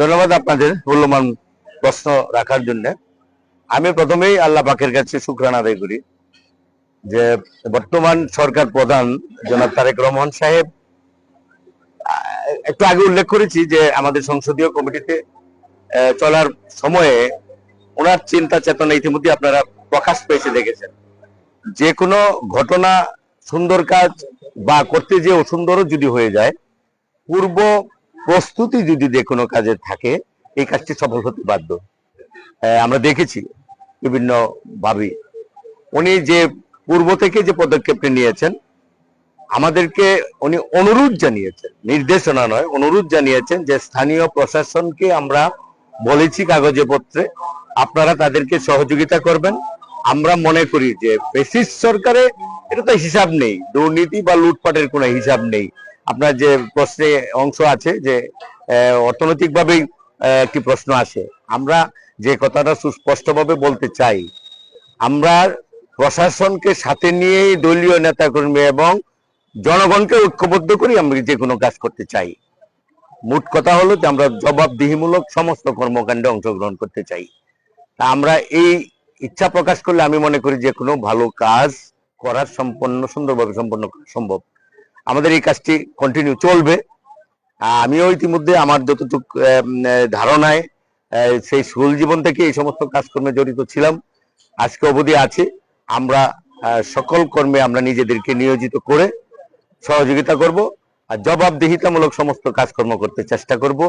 ধন্যবাদ আপনাদের মূল্যবান প্রশ্ন রাখার জন্য। আমি প্রথমেই আল্লাহ পাকের কাছে শুকরানা আদায় করি যে বর্তমান সরকার প্রধান জনাব তারেক রহমান সাহেব, একটু আগে উল্লেখ করেছি যে আমাদের সংসদীয় কমিটিতে চলার সময়ে ওনার চিন্তা চেতনা ইতিমধ্যে আপনারা প্রকাশ পেয়েছে দেখেছেন। যে কোনো ঘটনা সুন্দর কাজ বা করতে যে অসুন্দরও যদি হয়ে যায়, পূর্ব প্রস্তুতি যদি যে কোনো কাজে থাকে, এই কাজটি সফল হতে বাধ্য। আমরা দেখেছি বিভিন্ন ভাবে উনি যে পূর্ব থেকে যে পদক্ষেপটি নিয়েছেন, আমাদেরকে উনি অনুরোধ জানিয়েছেন, নির্দেশনা নয়, অনুরোধ জানিয়েছেন যে স্থানীয় প্রশাসনকে আমরা বলেছি কাগজে পত্রে আপনারা তাদেরকে সহযোগিতা করবেন। আমরা মনে করি যে বেসিস সরকারে এটা তো হিসাব নেই, দুর্নীতি বা লুটপাটের কোনো হিসাব নেই। আপনার যে প্রশ্নে অংশ আছে যে অর্থনৈতিকভাবেই একটি প্রশ্ন আসে, আমরা যে কথাটা সুস্পষ্টভাবে বলতে চাই, আমরা প্রশাসনকে সাথে নিয়েই দলীয় নেতাকর্মী এবং জনগণকে ঐক্যবদ্ধ করি আমরা যে কোনো কাজ করতে চাই। মোট কথা হলো যে আমরা জবাবদিহিমূলক সমস্ত কর্মকাণ্ডে অংশগ্রহণ করতে চাই। তা আমরা এই ইচ্ছা প্রকাশ করলে আমি মনে করি যে কোনো ভালো কাজ করার সুন্দরভাবে সম্পন্ন করা সম্ভব। আমাদের এই কাজটি কন্টিনিউ চলবে। আমিও ইতিমধ্যে আমার যতটুকু ধারণায় সেই স্কুল জীবন থেকে এই সমস্ত কাজকর্মে জড়িত ছিলাম, আজকে অবধি আছি। আমরা সকল কর্মে আমরা নিজেদেরকে নিয়োজিত করে সহযোগিতা করব আর জবাবদিহিতামূলক সমস্ত কাজকর্ম করতে চেষ্টা করব।